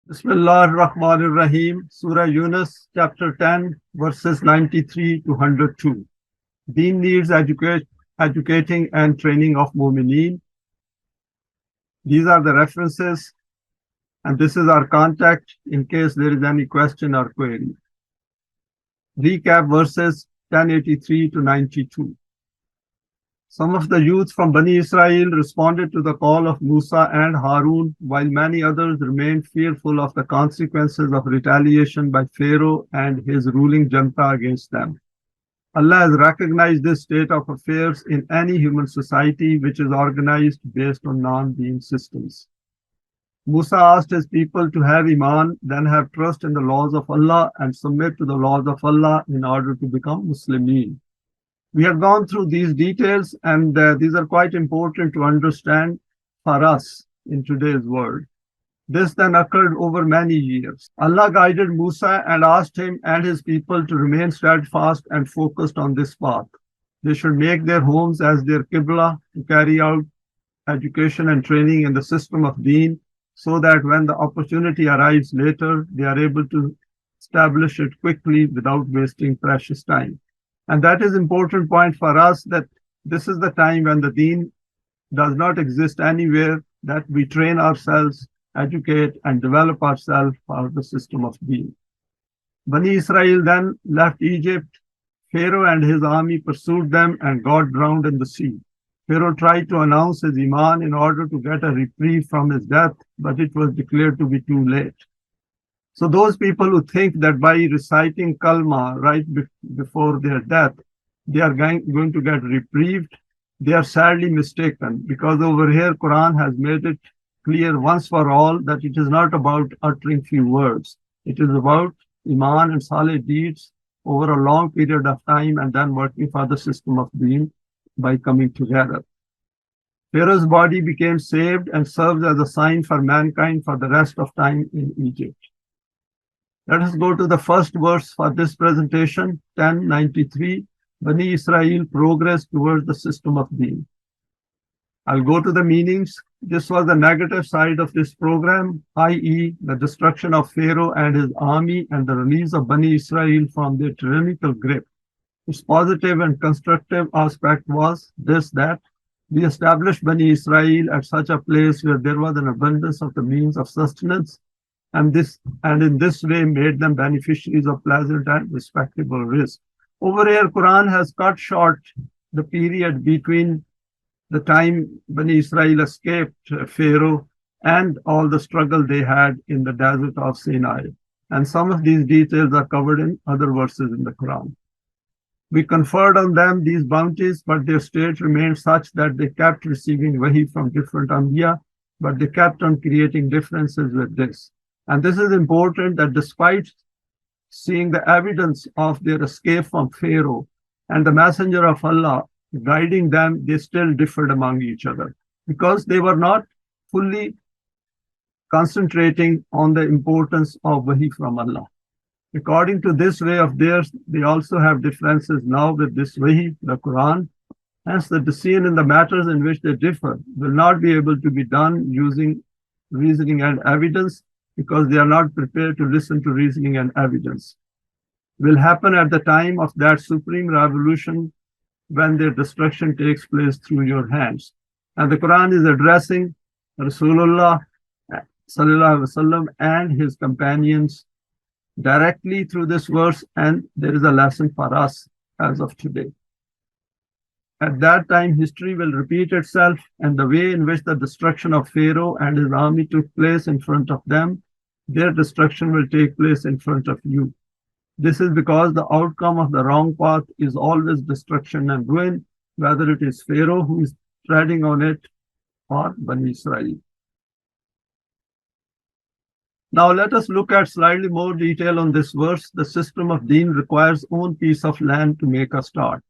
Bismillah ar-Rahman ar-Rahim, Surah Yunus, chapter 10, verses 93 to 102. Deen needs educating and training of Momineen. These are the references, and this is our contact in case there is any question or query. Recap verses 1083 to 92. Some of the youth from Bani Israel responded to the call of Musa and Harun, while many others remained fearful of the consequences of retaliation by Pharaoh and his ruling junta against them. Allah has recognized this state of affairs in any human society which is organized based on non-being systems. Musa asked his people to have Eimaan, then have trust in the laws of Allah and submit to the laws of Allah in order to become Muslimin. We have gone through these details, and these are quite important to understand for us in today's world. This then occurred over many years. Allah guided Musa and asked him and his people to remain steadfast and focused on this path. They should make their homes as their Qibla to carry out education and training in the system of Deen, so that when the opportunity arrives later, they are able to establish it quickly without wasting precious time. And that is an important point for us, that this is the time when the Deen does not exist anywhere, that we train ourselves, educate, and develop ourselves for the system of Deen. Bani Israel then left Egypt. Pharaoh and his army pursued them and got drowned in the sea. Pharaoh tried to announce his Eimaan in order to get a reprieve from his death, but it was declared to be too late. So those people who think that by reciting kalma right before their death, they are going to get reprieved, they are sadly mistaken, because over here Quran has made it clear once for all that it is not about uttering few words. It is about Eimaan and Saleh deeds over a long period of time and then working for the system of Deen by coming together. Pharaoh's body became saved and serves as a sign for mankind for the rest of time in Egypt. Let us go to the first verse for this presentation, 1093. Bani Israel progress towards the system of Deen. I'll go to the meanings. This was the negative side of this program, i.e., the destruction of Pharaoh and his army and the release of Bani Israel from their tyrannical grip. Its positive and constructive aspect was this, that we established Bani Israel at such a place where there was an abundance of the means of sustenance, and in this way made them beneficiaries of pleasant and respectable risk. Over here, Quran has cut short the period between the time Bani Israel escaped Pharaoh and all the struggle they had in the desert of Sinai. And some of these details are covered in other verses in the Quran. We conferred on them these bounties, but their state remained such that they kept receiving wahi from different Anbiya, but they kept on creating differences with this. And this is important, that despite seeing the evidence of their escape from Pharaoh and the messenger of Allah guiding them, they still differed among each other because they were not fully concentrating on the importance of wahi from Allah. According to this way of theirs, they also have differences now with this wahi, the Quran. Hence, the decision in the matters in which they differ will not be able to be done using reasoning and evidence, because they are not prepared to listen to reasoning and evidence. Will happen at the time of that supreme revolution when their destruction takes place through your hands. And the Quran is addressing Rasulullah sallallahu alaihi wasallam and his companions directly through this verse, and there is a lesson for us as of today. At that time, history will repeat itself, and the way in which the destruction of Pharaoh and his army took place in front of them, their destruction will take place in front of you. This is because the outcome of the wrong path is always destruction and ruin, whether it is Pharaoh who is treading on it or Bani Israel. Now let us look at slightly more detail on this verse. The system of Deen requires own piece of land to make a start.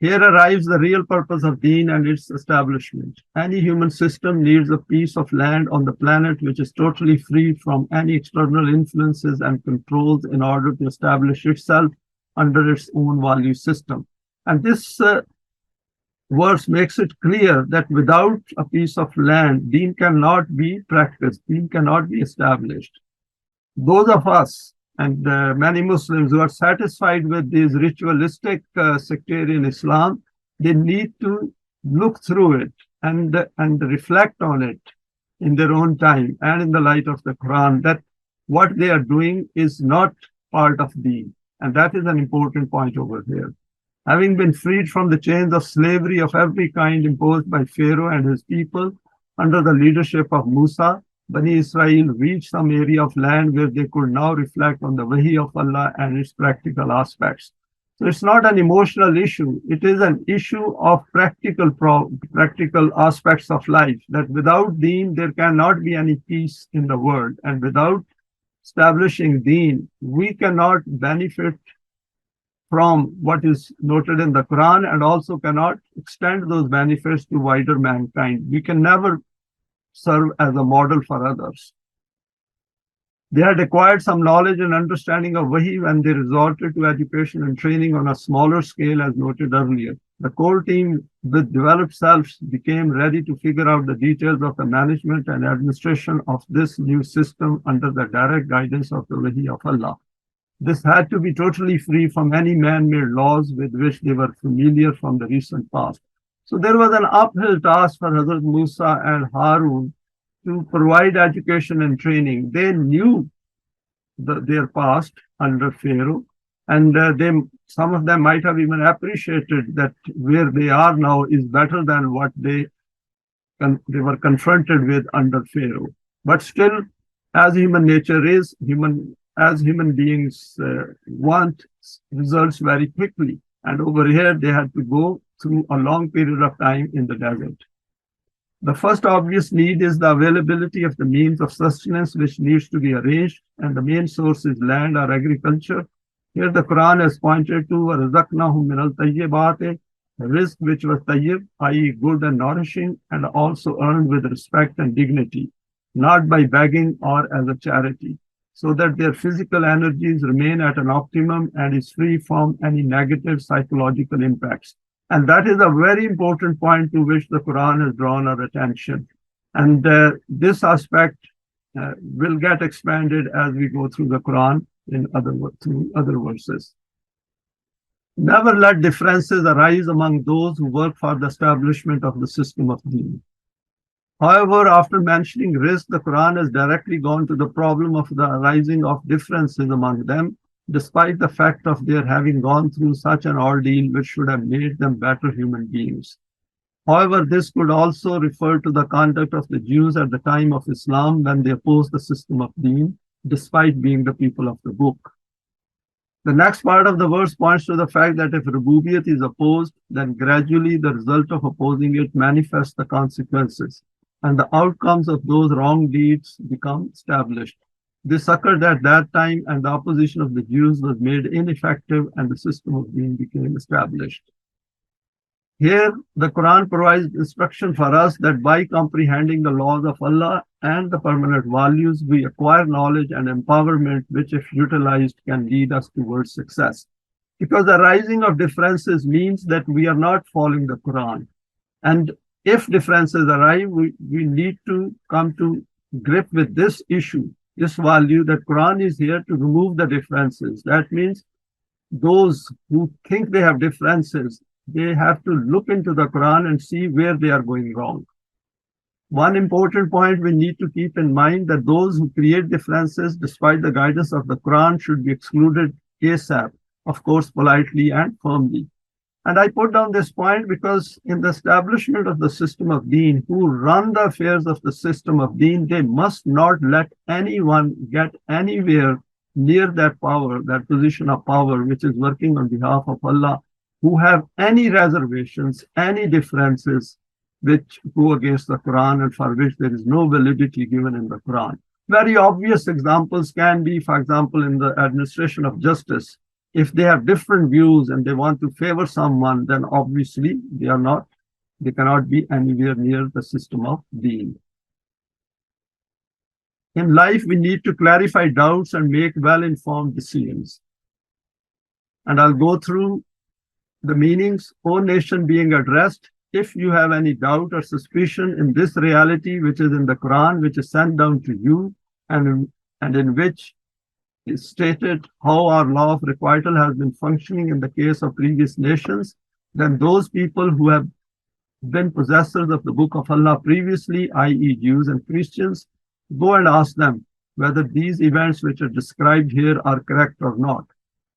Here arrives the real purpose of Deen and its establishment. Any human system needs a piece of land on the planet which is totally free from any external influences and controls in order to establish itself under its own value system. And this verse makes it clear that without a piece of land, Deen cannot be practiced, Deen cannot be established. Those of us and many Muslims who are satisfied with this ritualistic sectarian Islam, they need to look through it and reflect on it in their own time and in the light of the Quran, that what they are doing is not part of Deen. And that is an important point over here. Having been freed from the chains of slavery of every kind imposed by Pharaoh and his people under the leadership of Musa, Bani Israel reached some area of land where they could now reflect on the wahi of Allah and its practical aspects. So it's not an emotional issue. It is an issue of practical aspects of life, that without Deen, there cannot be any peace in the world. And without establishing Deen, we cannot benefit from what is noted in the Quran and also cannot extend those benefits to wider mankind. We can never serve as a model for others. They had acquired some knowledge and understanding of Wahi when they resorted to education and training on a smaller scale, as noted earlier. The core team with developed selves became ready to figure out the details of the management and administration of this new system under the direct guidance of the Wahi of Allah. This had to be totally free from any man-made laws with which they were familiar from the recent past. So there was an uphill task for Hazrat Musa and Harun to provide education and training. They knew their past under Pharaoh, and some of them might have even appreciated that where they are now is better than what they were confronted with under Pharaoh. But still, as human nature is, as human beings want results very quickly. And over here, they had to go through a long period of time in the desert. The first obvious need is the availability of the means of sustenance, which needs to be arranged, and the main source is land or agriculture. Here the Quran has pointed to وَرَزَقْنَاهُمْ مِنَ الطَّيِّبَاتِ, risk which was tayyib, i.e. good and nourishing, and also earned with respect and dignity, not by begging or as a charity, so that their physical energies remain at an optimum and is free from any negative psychological impacts. And that is a very important point to which the Quran has drawn our attention. And this aspect will get expanded as we go through the Quran through other verses. Never let differences arise among those who work for the establishment of the system of Deen. However, after mentioning risk, the Quran has directly gone to the problem of the arising of differences among them, despite the fact of their having gone through such an ordeal which should have made them better human beings. However, this could also refer to the conduct of the Jews at the time of Islam when they opposed the system of Deen, despite being the people of the book. The next part of the verse points to the fact that if Rububiyyat is opposed, then gradually the result of opposing it manifests the consequences, and the outcomes of those wrong deeds become established. This occurred at that time, and the opposition of the Jews was made ineffective, and the system of Deen became established. Here, the Quran provides instruction for us that by comprehending the laws of Allah and the permanent values, we acquire knowledge and empowerment, which, if utilized, can lead us towards success. Because the rising of differences means that we are not following the Quran. And if differences arise, we need to come to grip with this issue, this value that Quran is here to remove the differences. That means those who think they have differences, they have to look into the Quran and see where they are going wrong. One important point we need to keep in mind that those who create differences despite the guidance of the Quran should be excluded ASAP, of course, politely and firmly. And I put down this point because in the establishment of the system of Deen, who run the affairs of the system of Deen, they must not let anyone get anywhere near that power, that position of power, which is working on behalf of Allah, who have any reservations, any differences which go against the Quran and for which there is no validity given in the Quran. Very obvious examples can be, for example, in the administration of justice. If they have different views and they want to favor someone, then obviously they cannot be anywhere near the system of Deen. In life, we need to clarify doubts and make well-informed decisions. And I'll go through the meanings. O nation being addressed, if you have any doubt or suspicion in this reality which is in the Quran, which is sent down to you, and in which is stated how our law of requital has been functioning in the case of previous nations, then those people who have been possessors of the book of Allah previously, i.e. Jews and Christians, go and ask them whether these events which are described here are correct or not.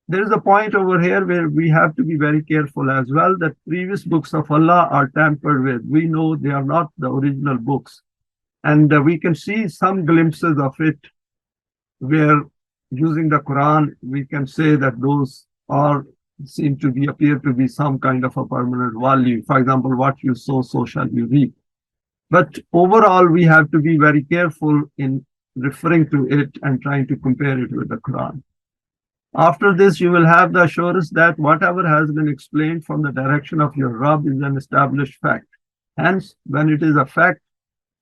There is a point over here where we have to be very careful as well, that previous books of Allah are tampered with. We know they are not the original books. And we can see some glimpses of it where, using the Quran, we can say that those appear to be some kind of a permanent value. For example, what you sow, so shall you reap. But overall, we have to be very careful in referring to it and trying to compare it with the Quran. After this, you will have the assurance that whatever has been explained from the direction of your Rabb is an established fact. Hence, when it is a fact,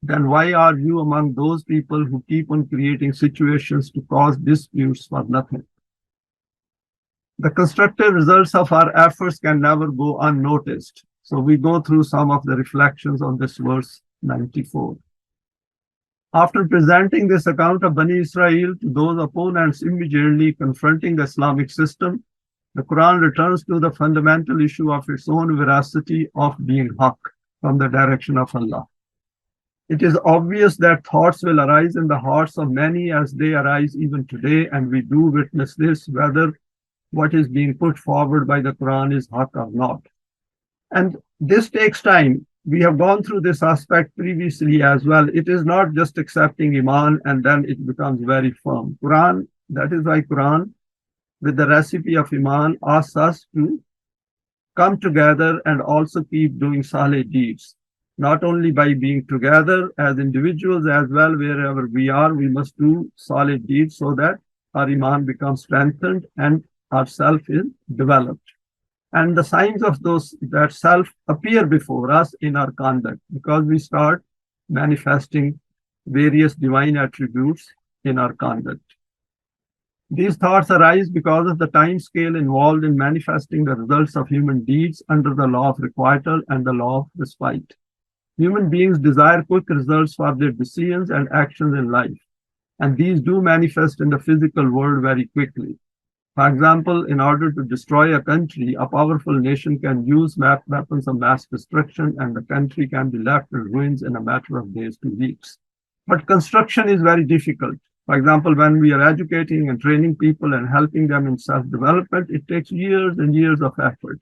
then why are you among those people who keep on creating situations to cause disputes for nothing? The constructive results of our efforts can never go unnoticed. So we go through some of the reflections on this verse 94. After presenting this account of Bani Israel to those opponents immediately confronting the Islamic system, the Quran returns to the fundamental issue of its own veracity of being haqq from the direction of Allah. It is obvious that thoughts will arise in the hearts of many as they arise even today, and we do witness this, whether what is being put forward by the Quran is haqq or not. And this takes time. We have gone through this aspect previously as well. It is not just accepting Eimaan and then it becomes very firm. Quran, that is why Quran, with the recipe of Eimaan, asks us to come together and also keep doing salih deeds. Not only by being together as individuals as well, wherever we are, we must do salih deeds so that our Eimaan becomes strengthened and our self is developed. And the signs of that self appear before us in our conduct, because we start manifesting various divine attributes in our conduct. These thoughts arise because of the time scale involved in manifesting the results of human deeds under the law of requital and the law of respite. Human beings desire quick results for their decisions and actions in life, and these do manifest in the physical world very quickly. For example, in order to destroy a country, a powerful nation can use weapons of mass destruction, and the country can be left in ruins in a matter of days to weeks. But construction is very difficult. For example, when we are educating and training people and helping them in self-development, it takes years and years of effort.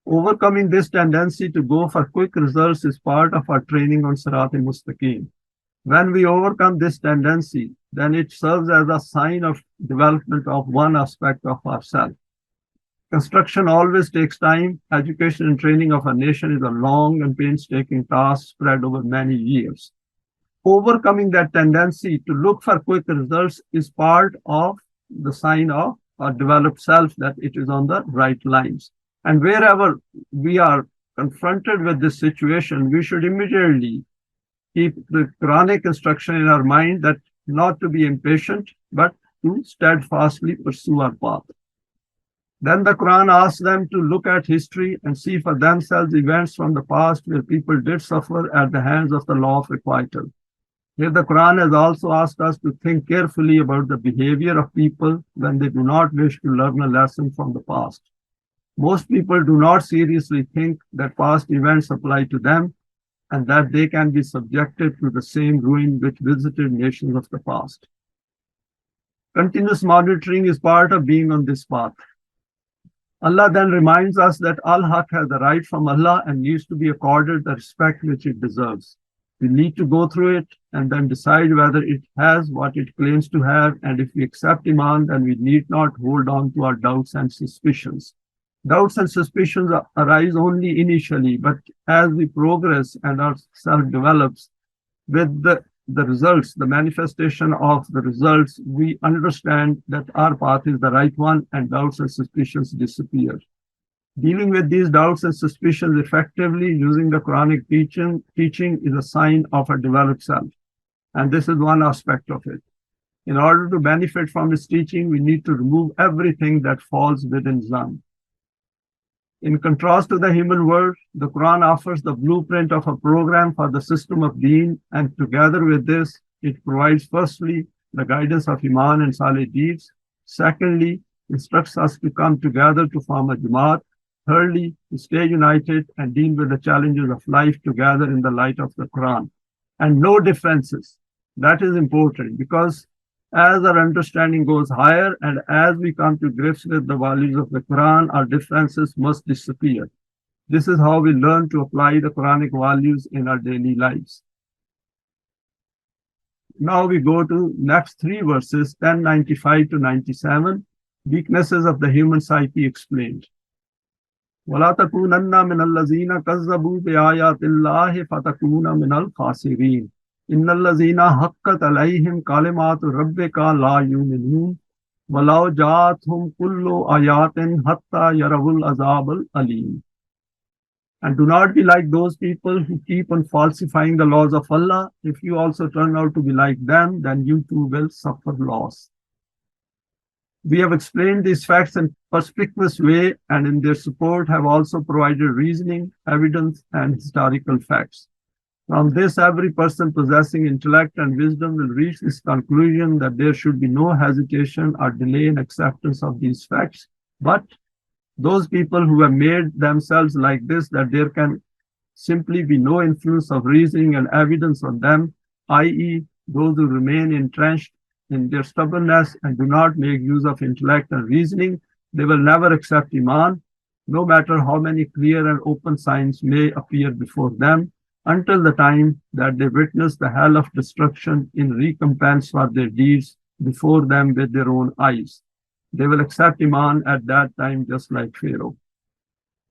Overcoming this tendency to go for quick results is part of our training on Sirat-e-Mustaqim. When we overcome this tendency, then it serves as a sign of development of one aspect of ourselves. Construction always takes time. Education and training of a nation is a long and painstaking task spread over many years. Overcoming that tendency to look for quick results is part of the sign of our developed self, that it is on the right lines. And wherever we are confronted with this situation, we should immediately keep the Quranic instruction in our mind that not to be impatient, but to steadfastly pursue our path. Then the Quran asks them to look at history and see for themselves events from the past where people did suffer at the hands of the law of requital. Here the Quran has also asked us to think carefully about the behavior of people when they do not wish to learn a lesson from the past. Most people do not seriously think that past events apply to them, and that they can be subjected to the same ruin which visited nations of the past. Continuous monitoring is part of being on this path. Allah then reminds us that Al-Haq has the right from Allah and needs to be accorded the respect which it deserves. We need to go through it and then decide whether it has what it claims to have, and if we accept Eimaan, then we need not hold on to our doubts and suspicions. Doubts and suspicions arise only initially, but as we progress and our self develops with the results, the manifestation of the results, we understand that our path is the right one and doubts and suspicions disappear. Dealing with these doubts and suspicions effectively using the Quranic teaching is a sign of a developed self. And this is one aspect of it. In order to benefit from its teaching, we need to remove everything that falls within Zann. In contrast to the human world, the Quran offers the blueprint of a program for the system of Deen, and together with this, it provides firstly the guidance of Eimaan and Saleh deeds, secondly, instructs us to come together to form a Jamaat, thirdly, to stay united and deal with the challenges of life together in the light of the Quran, and no differences. That is important because as our understanding goes higher and as we come to grips with the values of the Quran, our differences must disappear. This is how we learn to apply the Quranic values in our daily lives. Now we go to next three verses, 1095 to 97, weaknesses of the human psyche explained. وَلَا تَكُونَنَّ مِنَ الَّذِينَ كَذَّبُوا بِآيَاتِ اللَّهِ فَتَكُونَ مِنَ الْخَاسِرِينَ إِنَّ الَّذِينَ حَقَّتْ عَلَيْهِمْ كَلِمَاتُ رَبِّكَ لَا يُؤْمِنُونَ وَلَوْ جَاءَتْهُمْ كُلُّ آيَاتٍ حَتَّى يَرَوُا الْعَذَابَ الْأَلِيمَ. And do not be like those people who keep on falsifying the laws of Allah. If you also turn out to be like them, then you too will suffer loss. We have explained these facts in a perspicuous way, and in their support have also provided reasoning, evidence, and historical facts. From this, every person possessing intellect and wisdom will reach this conclusion that there should be no hesitation or delay in acceptance of these facts. But those people who have made themselves like this, that there can simply be no influence of reasoning and evidence on them, i.e., those who remain entrenched in their stubbornness and do not make use of intellect and reasoning, they will never accept Iman, no matter how many clear and open signs may appear before them, until the time that they witness the hell of destruction in recompense for their deeds before them with their own eyes. They will accept Iman at that time just like Pharaoh.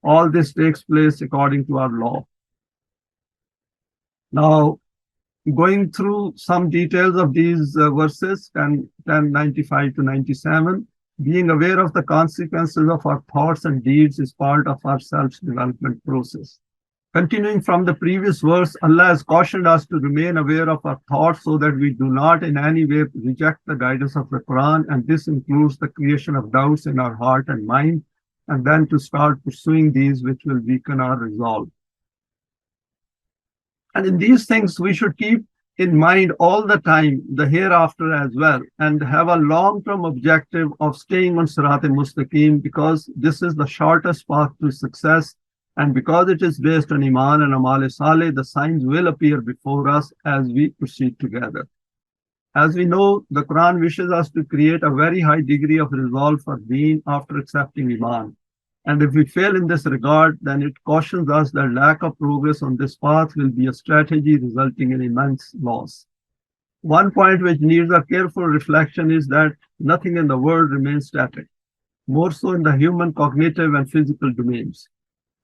All this takes place according to our law. Now, going through some details of these verses, 1095 to 97, being aware of the consequences of our thoughts and deeds is part of our self-development process. Continuing from the previous verse, Allah has cautioned us to remain aware of our thoughts so that we do not in any way reject the guidance of the Quran, and this includes the creation of doubts in our heart and mind, and then to start pursuing these which will weaken our resolve. And in these things, we should keep in mind all the time the hereafter as well, and have a long-term objective of staying on Sirat al-Mustaqim, because this is the shortest path to success. And because it is based on Iman and Amal Saleh, the signs will appear before us as we proceed together. As we know, the Quran wishes us to create a very high degree of resolve for Deen after accepting Iman. And if we fail in this regard, then it cautions us that lack of progress on this path will be a strategy resulting in immense loss. One point which needs a careful reflection is that nothing in the world remains static, more so in the human, cognitive, and physical domains.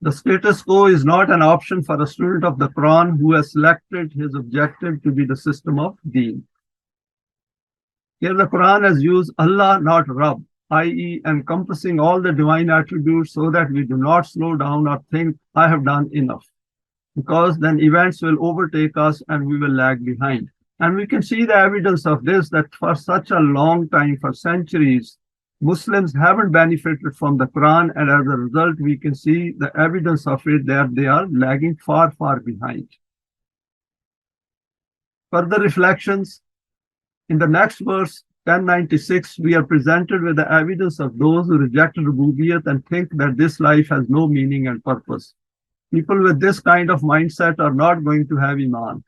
The status quo is not an option for a student of the Quran who has selected his objective to be the system of Deen. Here the Quran has used Allah, not Rabb, i.e. encompassing all the divine attributes so that we do not slow down or think, I have done enough, because then events will overtake us and we will lag behind. And we can see the evidence of this, that for such a long time, for centuries, Muslims haven't benefited from the Quran, and as a result, we can see the evidence of it that they are lagging far, far behind. Further reflections. In the next verse, 1096, we are presented with the evidence of those who reject Rububiyyat and think that this life has no meaning and purpose. People with this kind of mindset are not going to have Iman.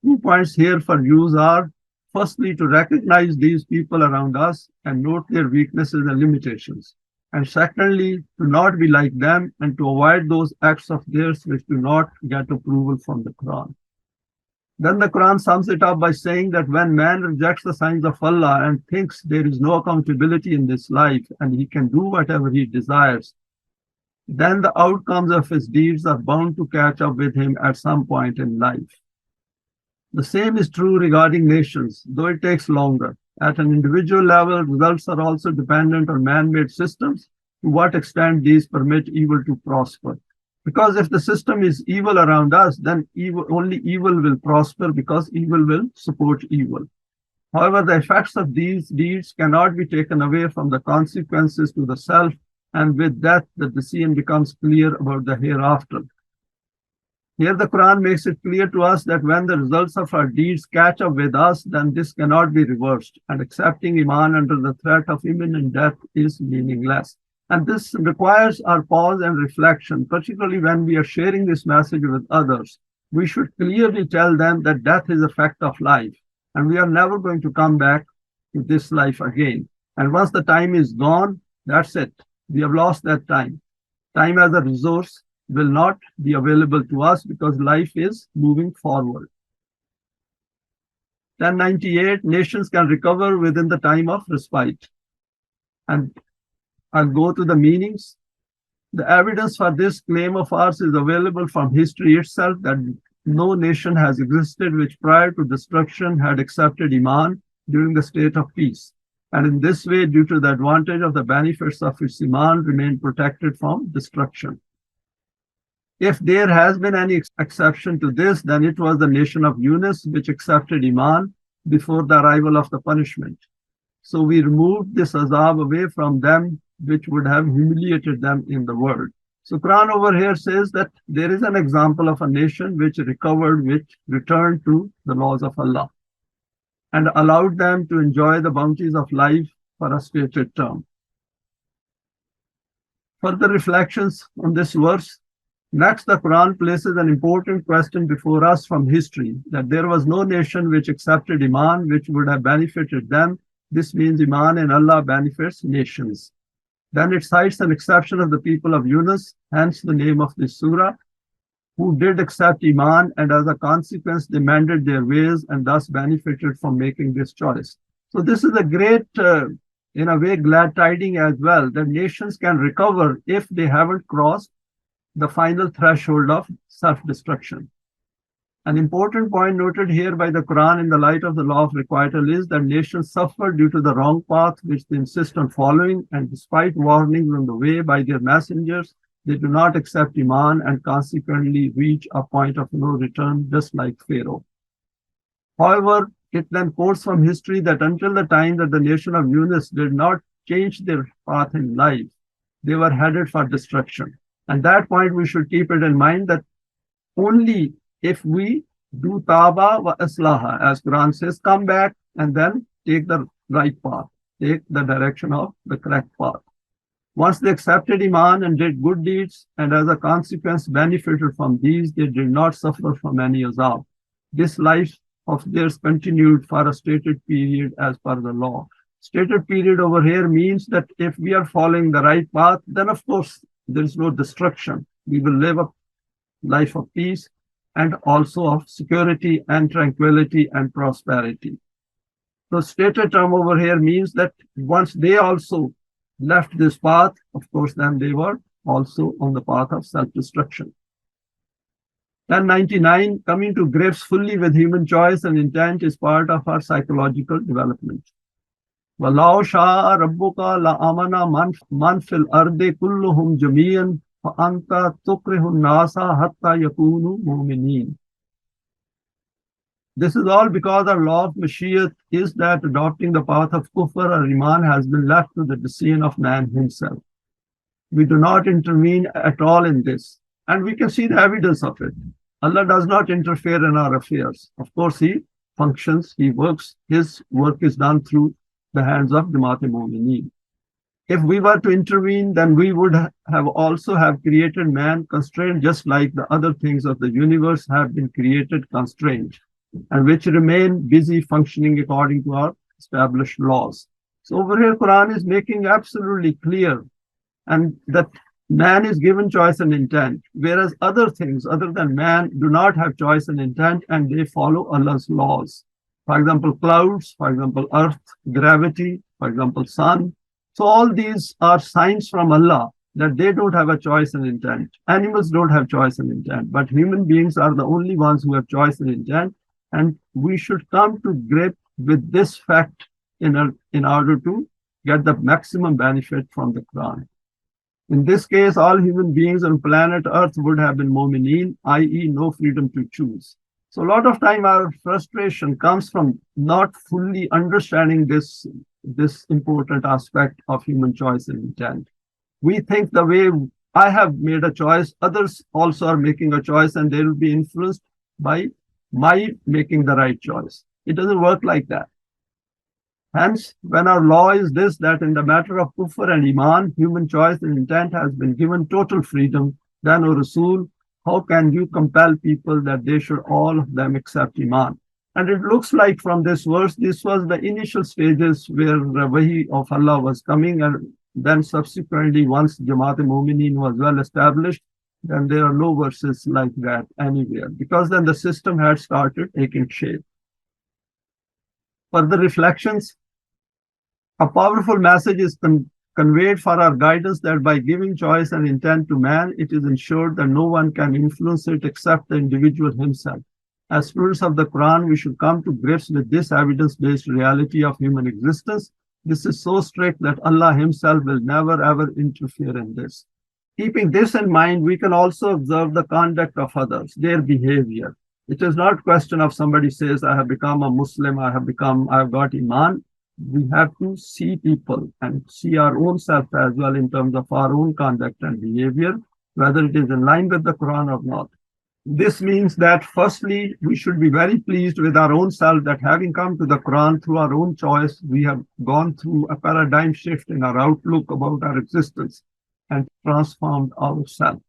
2 points here for use are, firstly, to recognize these people around us and note their weaknesses and limitations. And secondly, to not be like them and to avoid those acts of theirs which do not get approval from the Quran. Then the Quran sums it up by saying that when man rejects the signs of Allah and thinks there is no accountability in this life and he can do whatever he desires, then the outcomes of his deeds are bound to catch up with him at some point in life. The same is true regarding nations, though it takes longer. At an individual level, results are also dependent on man-made systems, to what extent these permit evil to prosper. Because if the system is evil around us, then only evil will prosper, because evil will support evil. However, the effects of these deeds cannot be taken away from the consequences to the self and with death, the decision becomes clear about the hereafter. Here the Quran makes it clear to us that when the results of our deeds catch up with us, then this cannot be reversed, and accepting Eimaan under the threat of imminent death is meaningless. And this requires our pause and reflection, particularly when we are sharing this message with others. We should clearly tell them that death is a fact of life, and we are never going to come back to this life again. And once the time is gone, that's it. We have lost that time. Time as a resource will not be available to us because life is moving forward. 1098, nations can recover within the time of respite. And I'll go to the meanings. The evidence for this claim of ours is available from history itself, that no nation has existed which prior to destruction had accepted Eimaan during the state of peace. And in this way, due to the advantage of the benefits of its Eimaan, remained protected from destruction. If there has been any exception to this, then it was the nation of Yunus which accepted Eimaan before the arrival of the punishment. So we removed this azab away from them, which would have humiliated them in the world. So Quran over here says that there is an example of a nation which recovered, which returned to the laws of Allah and allowed them to enjoy the bounties of life for a stated term. Further reflections on this verse. Next, the Quran places an important question before us from history, that there was no nation which accepted Eimaan which would have benefited them. This means Eimaan in Allah benefits nations. Then it cites an exception of the people of Yunus, hence the name of this surah, who did accept Eimaan, and as a consequence they mended their ways and thus benefited from making this choice. So this is a great, in a way, glad tiding as well, that nations can recover if they haven't crossed the final threshold of self-destruction. An important point noted here by the Quran in the light of the law of requital is that nations suffer due to the wrong path which they insist on following, and despite warnings on the way by their messengers, they do not accept Eimaan and consequently reach a point of no return, just like Pharaoh. However, it then quotes from history that until the time that the nation of Yunus did not change their path in life, they were headed for destruction. At that point, we should keep it in mind that only if we do taba wa islaha, as Quran says, come back and then take the right path, take the direction of the correct path. Once they accepted Eimaan and did good deeds, and as a consequence benefited from these, they did not suffer from any azab. This life of theirs continued for a stated period as per the law. Stated period over here means that if we are following the right path, then of course there is no destruction. We will live a life of peace and also of security and tranquility and prosperity. So stated term over here means that once they also left this path, of course, then they were also on the path of self-destruction. 1099, coming to grips fully with human choice and intent is part of our psychological development. وَلَوْ شَاءَ رَبُّكَ لَآمَنَ مَنْ فِي الْأَرْضِ كُلُّهُمْ جَمِيعًا فَأَنْتَ تُكْرِهُ النَّاسَ حَتَّى يَكُونُوا مُؤْمِنِينَ. This is all because our law of Mashiach is that adopting the path of kufr or Eimaan has been left to the decision of man himself. We do not intervene at all in this, and we can see the evidence of it. Allah does not interfere in our affairs. Of course, He functions, He works, His work is done through the hands of Jamaat Momineen. If we were to intervene, then we would have also have created man constrained, just like the other things of the universe have been created constrained, and which remain busy functioning according to our established laws. So over here, Quran is making absolutely clear, and that man is given choice and intent, whereas other things other than man do not have choice and intent, and they follow Allah's laws. For example, clouds, for example, earth, gravity, for example, sun. So all these are signs from Allah that they don't have a choice and intent. Animals don't have choice and intent, but human beings are the only ones who have choice and intent. And we should come to grip with this fact in order to get the maximum benefit from the Quran. In this case, all human beings on planet Earth would have been Momineen, i.e. no freedom to choose. So a lot of time our frustration comes from not fully understanding this important aspect of human choice and intent. We think the way I have made a choice, others also are making a choice, and they will be influenced by my making the right choice. It doesn't work like that. Hence, when our law is this, that in the matter of kufr and Eimaan, human choice and intent has been given total freedom, then, O Rasool, how can you compel people that they should all of them accept Eimaan? And it looks like from this verse, this was the initial stages where the Wahi of Allah was coming, and then subsequently, once Jamaat Momineen was well established, then there are no verses like that anywhere, because then the system had started taking shape. Further reflections. A powerful message is conveyed for our guidance that by giving choice and intent to man, it is ensured that no one can influence it except the individual himself. As students of the Quran, we should come to grips with this evidence-based reality of human existence. This is so strict that Allah himself will never ever interfere in this. Keeping this in mind, we can also observe the conduct of others, their behavior. It is not a question of somebody says, I have become a Muslim, I have got Eimaan. We have to see people and see our own self as well in terms of our own conduct and behavior, whether it is in line with the Quran or not. This means that firstly, we should be very pleased with our own self that having come to the Quran through our own choice, we have gone through a paradigm shift in our outlook about our existence and transformed ourselves.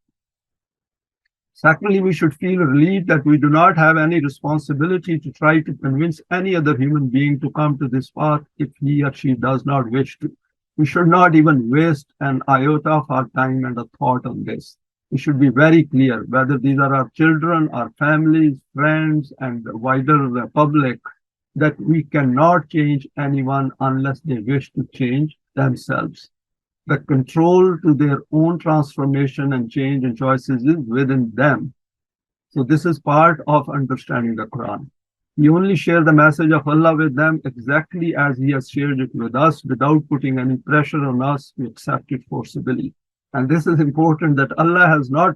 Secondly, we should feel relieved that we do not have any responsibility to try to convince any other human being to come to this path if he or she does not wish to. We should not even waste an iota of our time and a thought on this. We should be very clear, whether these are our children, our families, friends, and the wider public, that we cannot change anyone unless they wish to change themselves. The control to their own transformation and change and choices is within them. So this is part of understanding the Quran. We only share the message of Allah with them exactly as He has shared it with us, without putting any pressure on us to accept it forcibly. And this is important, that Allah has not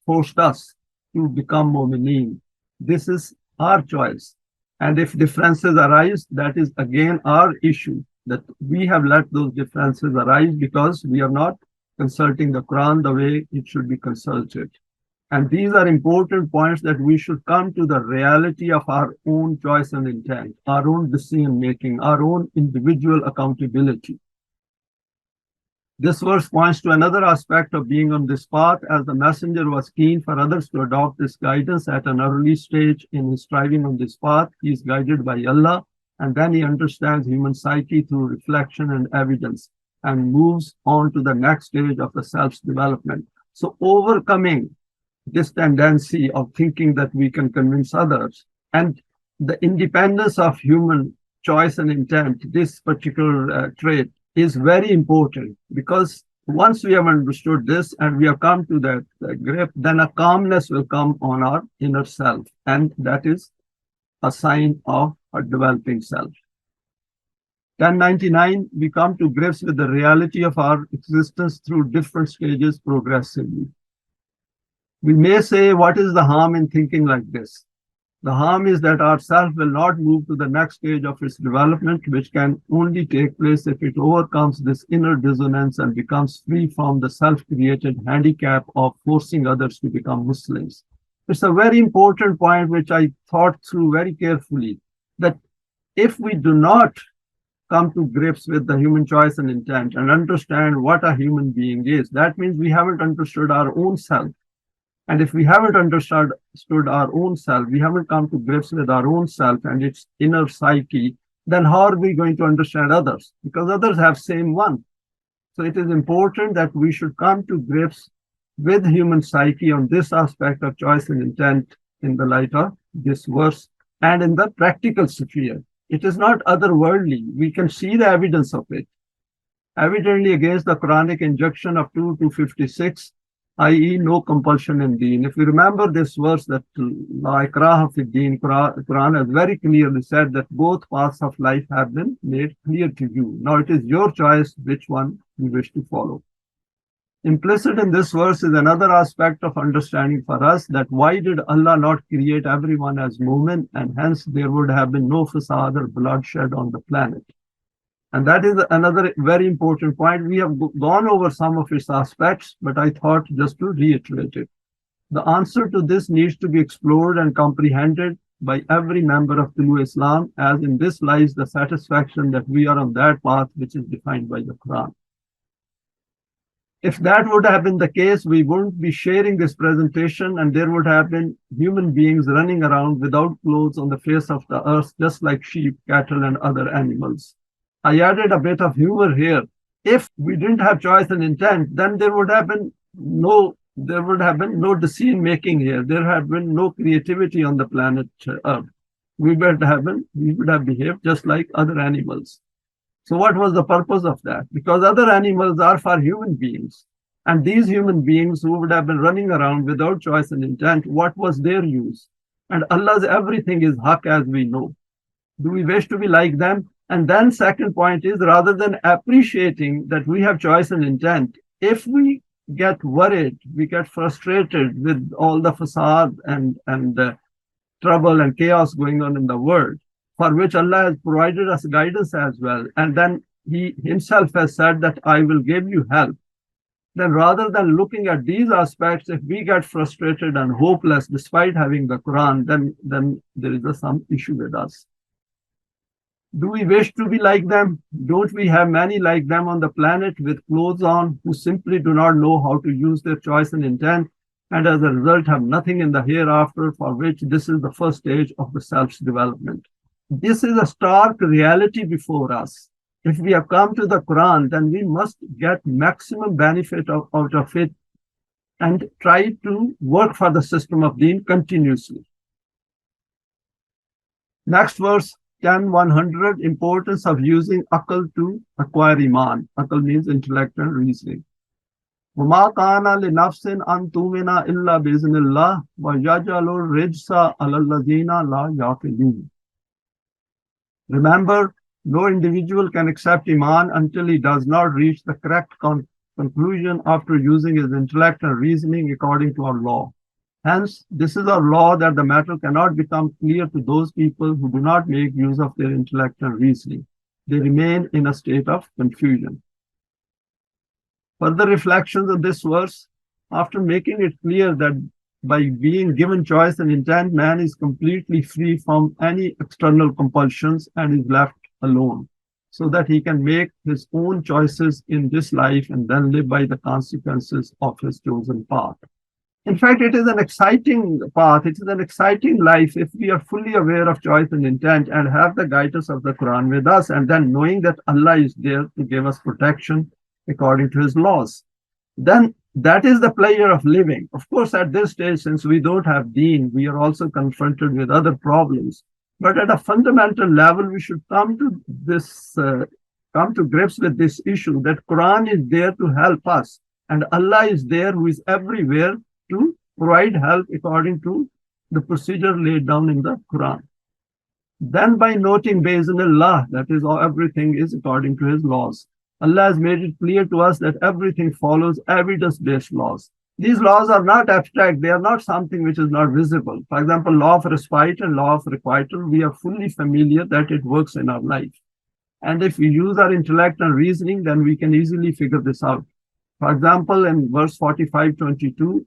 forced us to become Momineen. This is our choice. And if differences arise, that is again our issue, that we have let those differences arise because we are not consulting the Quran the way it should be consulted. And these are important points, that we should come to the reality of our own choice and intent, our own decision making, our own individual accountability. This verse points to another aspect of being on this path, as the messenger was keen for others to adopt this guidance at an early stage in his striving on this path. He is guided by Allah, and then he understands human psyche through reflection and evidence, and moves on to the next stage of the self's development. So overcoming this tendency of thinking that we can convince others, and the independence of human choice and intent, this particular trait, is very important, because once we have understood this and we have come to that grip, then a calmness will come on our inner self, and that is a sign of a developing self. 1099, we come to grips with the reality of our existence through different stages progressively. We may say, what is the harm in thinking like this? The harm is that our self will not move to the next stage of its development, which can only take place if it overcomes this inner dissonance and becomes free from the self-created handicap of forcing others to become Muslims. It's a very important point which I thought through very carefully, that if we do not come to grips with the human choice and intent and understand what a human being is, that means we haven't understood our own self. And if we haven't understood our own self, we haven't come to grips with our own self and its inner psyche, then how are we going to understand others? Because others have same one. So it is important that we should come to grips with human psyche on this aspect of choice and intent in the light of this verse and in the practical sphere. It is not otherworldly. We can see the evidence of it. Evidently against the Quranic injunction of 2:256, i.e. no compulsion in Deen. If you remember this verse, that La ikraha fi Deen, Quran has very clearly said that both paths of life have been made clear to you. Now it is your choice which one you wish to follow. Implicit in this verse is another aspect of understanding for us, that why did Allah not create everyone as Mu'min, and hence there would have been no fasad or bloodshed on the planet. And that is another very important point. We have gone over some of its aspects, but I thought just to reiterate it. The answer to this needs to be explored and comprehended by every member of Tolu Islam, as in this lies the satisfaction that we are on that path which is defined by the Quran. If that would have been the case, we wouldn't be sharing this presentation, and there would have been human beings running around without clothes on the face of the earth, just like sheep, cattle, and other animals. I added a bit of humor here. If we didn't have choice and intent, then there would have been no decision making here. There have been no creativity on the planet Earth. We would have behaved just like other animals. So what was the purpose of that? Because other animals are for human beings. And these human beings who would have been running around without choice and intent, what was their use? And Allah's everything is haq, as we know. Do we wish to be like them? And then second point is, rather than appreciating that we have choice and intent, if we get worried, we get frustrated with all the fasad and trouble and chaos going on in the world, for which Allah has provided us guidance as well. And then He Himself has said that I will give you help. Then rather than looking at these aspects, if we get frustrated and hopeless despite having the Quran, then there is some issue with us. Do we wish to be like them? Don't we have many like them on the planet with clothes on who simply do not know how to use their choice and intent, and as a result have nothing in the hereafter, for which this is the first stage of the self's development? This is a stark reality before us. If we have come to the Quran, then we must get maximum benefit out of it and try to work for the system of Deen continuously. Next verse, 10:100, importance of using Aql to acquire Eimaan. Aql means intellect and reasoning. وَمَا كَانَ لِنَفْسٍ أَن تُؤْمِنَ إِلَّا بِإِذْنِ اللَّهِ وَيَجْعَلُ الرِّجْسَ عَلَى الَّذِينَ لَا يَعْقِلُونَ. Remember, no individual can accept Eimaan until he does not reach the correct conclusion after using his intellect and reasoning according to our law. Hence, this is our law, that the matter cannot become clear to those people who do not make use of their intellect and reasoning. They remain in a state of confusion. Further reflections on this verse, after making it clear that by being given choice and intent, man is completely free from any external compulsions and is left alone, so that he can make his own choices in this life and then live by the consequences of his chosen path. In fact, it is an exciting path. It is an exciting life if we are fully aware of choice and intent and have the guidance of the Quran with us, and then knowing that Allah is there to give us protection according to His laws. Then that is the pleasure of living. Of course, at this stage, since we don't have Deen, we are also confronted with other problems. But at a fundamental level, we should come to grips with this issue that Quran is there to help us, and Allah is there who is everywhere to provide help according to the procedure laid down in the Quran. Then by noting Bi'iznillah, that is, everything is according to His laws. Allah has made it clear to us that everything follows evidence-based laws. These laws are not abstract. They are not something which is not visible. For example, law of respite and law of requital, we are fully familiar that it works in our life. And if we use our intellect and reasoning, then we can easily figure this out. For example, in verse 45:22,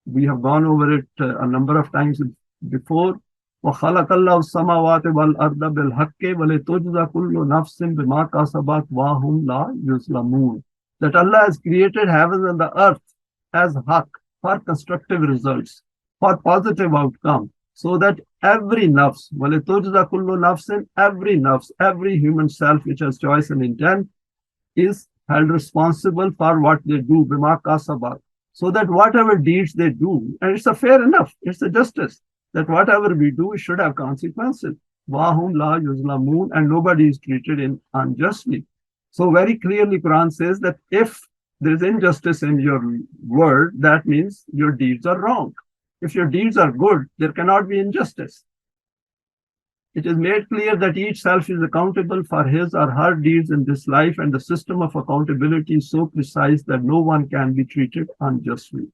we have gone over it a number of times before. وَخَلَقَ اللَّهُ السَّمَاوَاتِ وَالْأَرْضَ بِالْحَقِّ وَلِتُجْزَى كُلُّ نَفْسٍ بِمَا كَسَبَتْ وَهُمْ لَا يُظْلَمُونَ. That Allah has created heavens and the earth as haqq, for constructive results, for positive outcome, so that every nafs, وَلِتُجْزَى كُلُّ نَفْسٍ, every nafs, every human self which has choice and intent, is held responsible for what they do, بِمَا كَسَبَتْ, so that whatever deeds they do, and it's a fair enough, it's a justice, that whatever we do should have consequences. وَهُمْ لَا يُظْلَمُونَ, and nobody is treated unjustly. So very clearly Quran says that if there is injustice in your word, that means your deeds are wrong. If your deeds are good, there cannot be injustice. It is made clear that each self is accountable for his or her deeds in this life, and the system of accountability is so precise that no one can be treated unjustly.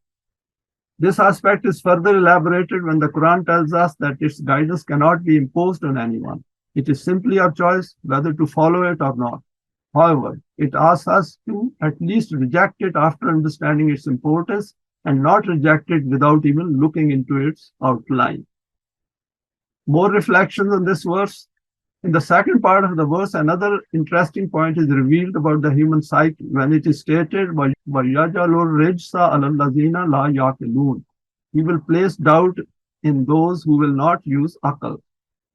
This aspect is further elaborated when the Quran tells us that its guidance cannot be imposed on anyone. It is simply our choice whether to follow it or not. However, it asks us to at least reject it after understanding its importance and not reject it without even looking into its outline. More reflections on this verse. In the second part of the verse, another interesting point is revealed about the human psyche when it is stated, وَيَجْعَلُ الرِّجْسَ عَلَى الَّذِينَ لَا يَعْقِلُونَ. He will place doubt in those who will not use akal.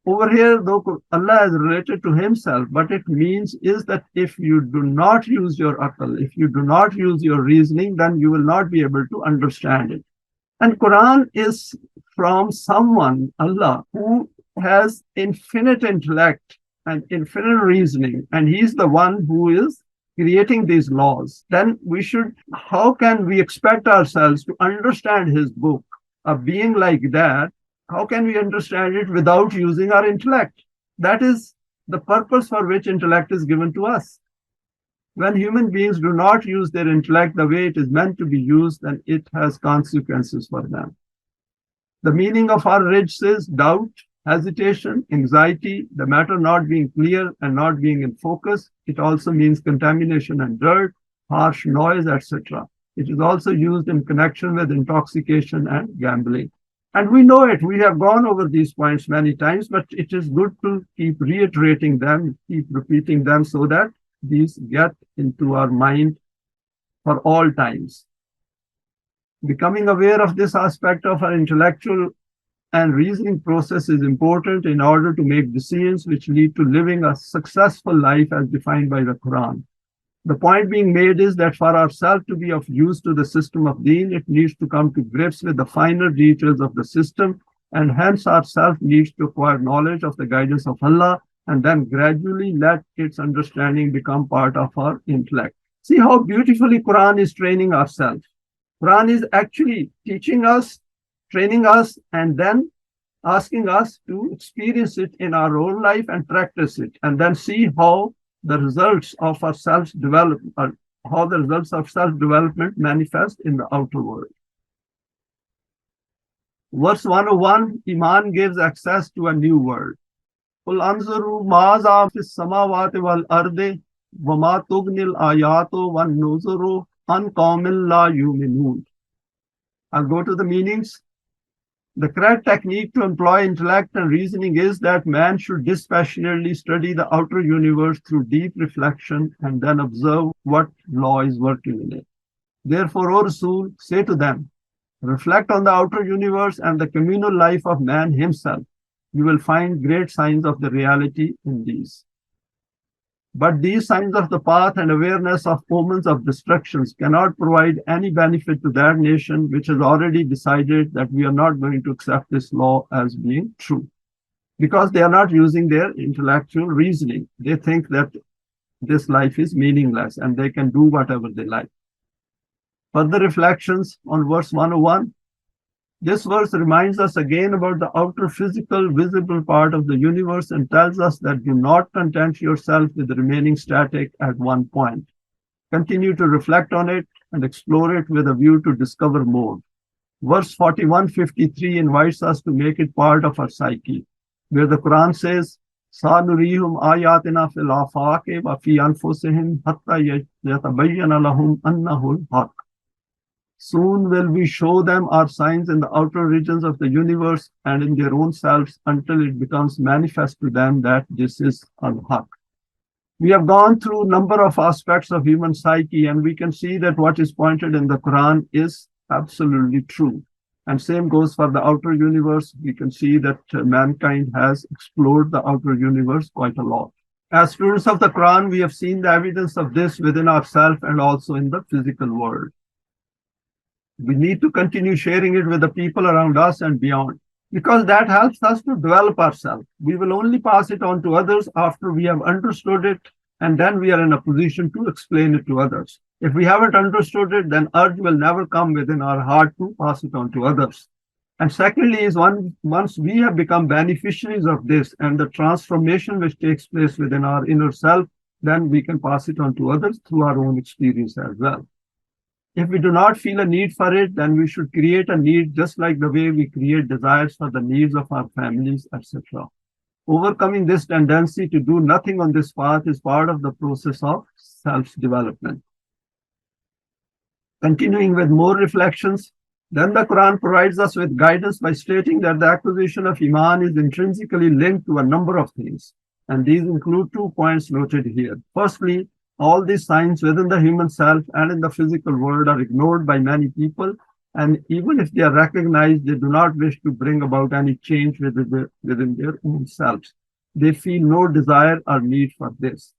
Over here, though Allah is related to himself, but it means is that if you do not use your akal, if you do not use your reasoning, then you will not be able to understand it. And Quran is from someone, Allah, who has infinite intellect and infinite reasoning, and he's the one who is creating these laws. Then how can we expect ourselves to understand his book? A being like that, how can we understand it without using our intellect? That is the purpose for which intellect is given to us. When human beings do not use their intellect the way it is meant to be used, then it has consequences for them. The meaning of our rijs is doubt, hesitation, anxiety, the matter not being clear and not being in focus. It also means contamination and dirt, harsh noise, etc. It is also used in connection with intoxication and gambling. And we know it. We have gone over these points many times, but it is good to keep reiterating them, keep repeating them so that these get into our mind for all times. Becoming aware of this aspect of our intellectual and reasoning process is important in order to make decisions which lead to living a successful life as defined by the Quran. The point being made is that for ourselves to be of use to the system of Deen, it needs to come to grips with the finer details of the system, and hence ourselves needs to acquire knowledge of the guidance of Allah and then gradually let its understanding become part of our intellect. See how beautifully Quran is training ourselves. Quran is actually teaching us, training us, and then asking us to experience it in our own life and practice it, and then see how the results of our self-development, manifest in the outer world. Verse 101, Eimaan gives access to a new world. قُلْ أَنْظُرُوا مَاذَا فِي السَّمَاوَاتِ وَالْأَرْضِ وَمَا تُغْنِي الْآيَاتُ وَالنُّذُرُ عَنْ قَوْمٍ لَا يُؤْمِنُونَ. I'll go to the meanings. The correct technique to employ intellect and reasoning is that man should dispassionately study the outer universe through deep reflection and then observe what law is working in it. Therefore, O Rasool, say to them, reflect on the outer universe and the communal life of man himself. You will find great signs of the reality in these. But these signs of the path and awareness of omens of destructions cannot provide any benefit to that nation which has already decided that we are not going to accept this law as being true, because they are not using their intellectual reasoning. They think that this life is meaningless and they can do whatever they like. Further reflections on verse 101. This verse reminds us again about the outer physical, visible part of the universe and tells us that do not content yourself with remaining static at one point. Continue to reflect on it and explore it with a view to discover more. Verse 41-53 invites us to make it part of our psyche, where the Quran says, سَنُرِيهُمْ آيَاتِنَا فِي الْآفَاقِ وَفِي أَنفُسِهِمْ حَتَّى يَتَبَيَّنَ لَهُمْ أَنَّهُ الْحَقُّ. Soon will we show them our signs in the outer regions of the universe and in their own selves until it becomes manifest to them that this is al-Haq. We have gone through a number of aspects of human psyche, and we can see that what is pointed in the Quran is absolutely true. And same goes for the outer universe. We can see that mankind has explored the outer universe quite a lot. As students of the Quran, we have seen the evidence of this within ourselves and also in the physical world. We need to continue sharing it with the people around us and beyond, because that helps us to develop ourselves. We will only pass it on to others after we have understood it, and then we are in a position to explain it to others. If we haven't understood it, then urge will never come within our heart to pass it on to others. And secondly is once we have become beneficiaries of this and the transformation which takes place within our inner self, then we can pass it on to others through our own experience as well. If we do not feel a need for it, then we should create a need just like the way we create desires for the needs of our families, etc. Overcoming this tendency to do nothing on this path is part of the process of self-development. Continuing with more reflections, then the Quran provides us with guidance by stating that the acquisition of Eimaan is intrinsically linked to a number of things, and these include 2 points noted here. Firstly, all these signs within the human self and in the physical world are ignored by many people, and even if they are recognized, they do not wish to bring about any change within their own selves. They feel no desire or need for this.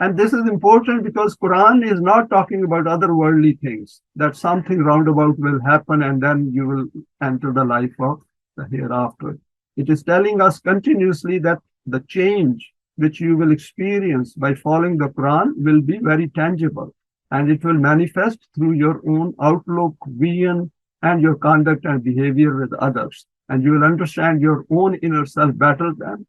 And this is important because Quran is not talking about otherworldly things, that something roundabout will happen and then you will enter the life of the hereafter. It is telling us continuously that the change which you will experience by following the Quran will be very tangible, and it will manifest through your own outlook, vision, and your conduct and behavior with others. And you will understand your own inner self better than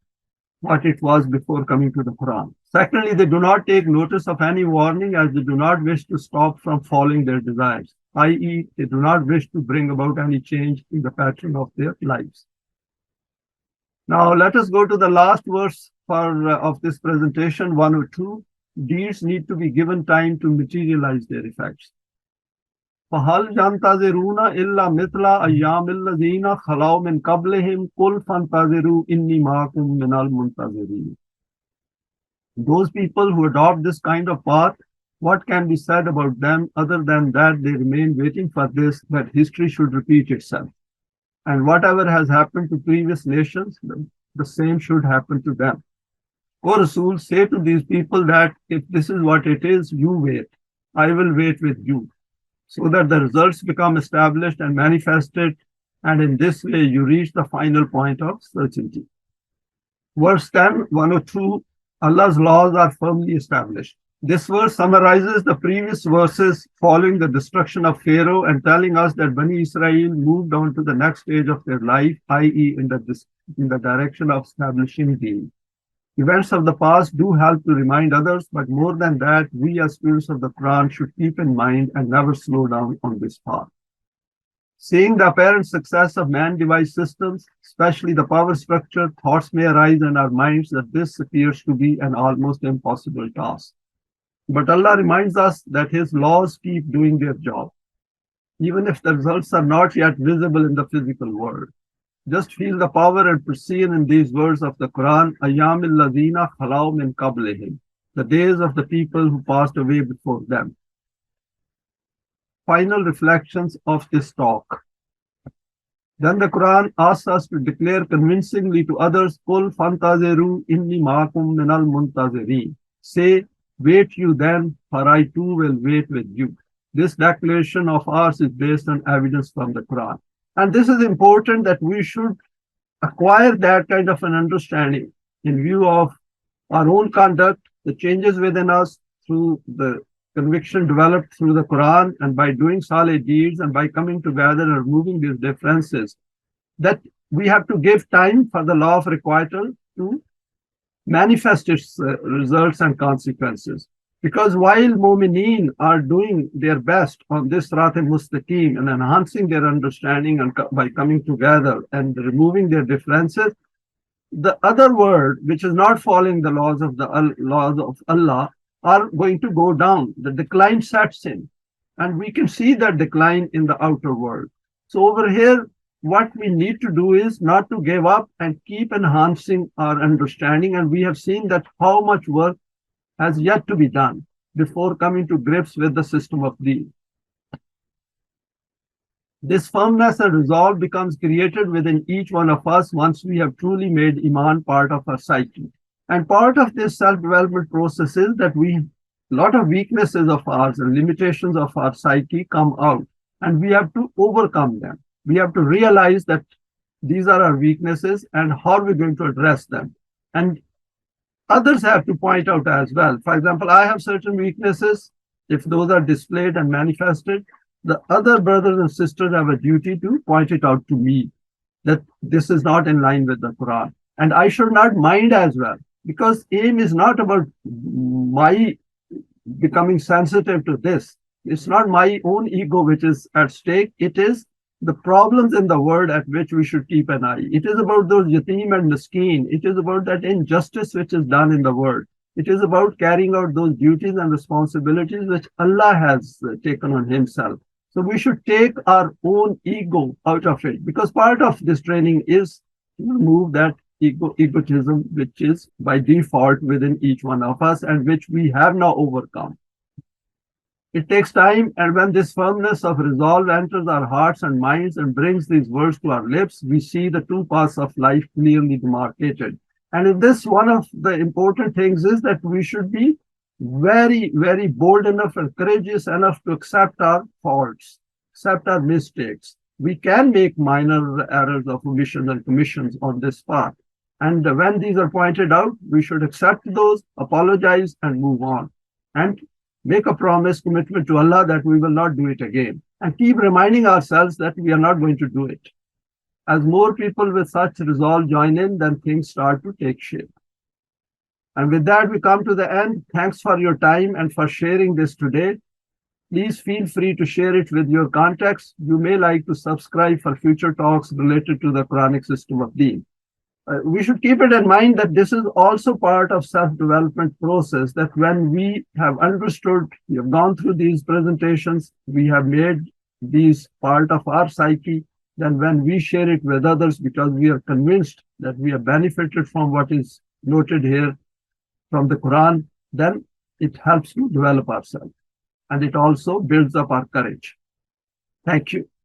what it was before coming to the Quran. Secondly, they do not take notice of any warning, as they do not wish to stop from following their desires, i.e., they do not wish to bring about any change in the pattern of their lives. Now, let us go to the last verse of this presentation, 102. Deeds need to be given time to materialize their effects. فَهَلْ يَنْتَظِرُونَ إِلَّا مِثْلَ أَيَّامِ الَّذِينَ خَلَوْا مِنْ قَبْلِهِمْ قُلْ فَانْتَظِرُوا إِنِّي مَعَكُمْ مِنَ الْمُنْتَظِرِينَ. Those people who adopt this kind of path, what can be said about them other than that they remain waiting for this, that history should repeat itself. And whatever has happened to previous nations, the same should happen to them. O Rasool, say to these people that if this is what it is, you wait. I will wait with you, so that the results become established and manifested, and in this way you reach the final point of certainty. Verse 10, 102, Allah's laws are firmly established. This verse summarizes the previous verses following the destruction of Pharaoh and telling us that Bani Israel moved on to the next stage of their life, i.e. in the direction of establishing Deen. Events of the past do help to remind others, but more than that, we as students of the Quran should keep in mind and never slow down on this path. Seeing the apparent success of man-devised systems, especially the power structure, thoughts may arise in our minds that this appears to be an almost impossible task. But Allah reminds us that His laws keep doing their job, even if the results are not yet visible in the physical world. Just feel the power and precision in these words of the Quran, Ayyamil Ladina Khalaw min Qablihim, the days of the people who passed away before them. Final reflections of this talk. Then the Quran asks us to declare convincingly to others, Qul fantaziru inni ma'akum minal muntazireen. Say, wait you then, for I too will wait with you. This declaration of ours is based on evidence from the Quran. And this is important that we should acquire that kind of an understanding in view of our own conduct, the changes within us through the conviction developed through the Quran, and by doing salih deeds and by coming together and removing these differences, that we have to give time for the law of requital to manifest its results and consequences. Because while Momineen are doing their best on this Sirat-e-Mustaqim and enhancing their understanding and by coming together and removing their differences, the other world, which is not following the laws of Allah, are going to go down. The decline sets in, and we can see that decline in the outer world. So over here, what we need to do is not to give up and keep enhancing our understanding. And we have seen that how much work has yet to be done before coming to grips with the system of Deen. This firmness and resolve becomes created within each one of us once we have truly made Eimaan part of our psyche. And part of this self-development process is that a lot of weaknesses of ours and limitations of our psyche come out, and we have to overcome them. We have to realize that these are our weaknesses and how we're going to address them. And others have to point out as well. For example, I have certain weaknesses. If those are displayed and manifested, the other brothers and sisters have a duty to point it out to me that this is not in line with the Quran. And I should not mind as well, because aim is not about my becoming sensitive to this. It's not my own ego which is at stake. It is the problems in the world at which we should keep an eye. It is about those yatim and miskeen. It is about that injustice which is done in the world. It is about carrying out those duties and responsibilities which Allah has taken on himself. So we should take our own ego out of it, because part of this training is to remove that egotism, which is by default within each one of us and which we have now overcome. It takes time, and when this firmness of resolve enters our hearts and minds and brings these words to our lips, we see the two paths of life clearly demarcated. And in this, one of the important things is that we should be very, very bold enough and courageous enough to accept our faults, accept our mistakes. We can make minor errors of omissions and commissions on this path. And when these are pointed out, we should accept those, apologize, and move on. And make a promise, commitment to Allah that we will not do it again. And keep reminding ourselves that we are not going to do it. As more people with such resolve join in, then things start to take shape. And with that, we come to the end. Thanks for your time and for sharing this today. Please feel free to share it with your contacts. You may like to subscribe for future talks related to the Quranic system of Deen. We should keep it in mind that this is also part of self-development process, that when we have understood, we have gone through these presentations, we have made these part of our psyche, then when we share it with others because we are convinced that we have benefited from what is noted here from the Quran, then it helps to develop ourselves. And it also builds up our courage. Thank you.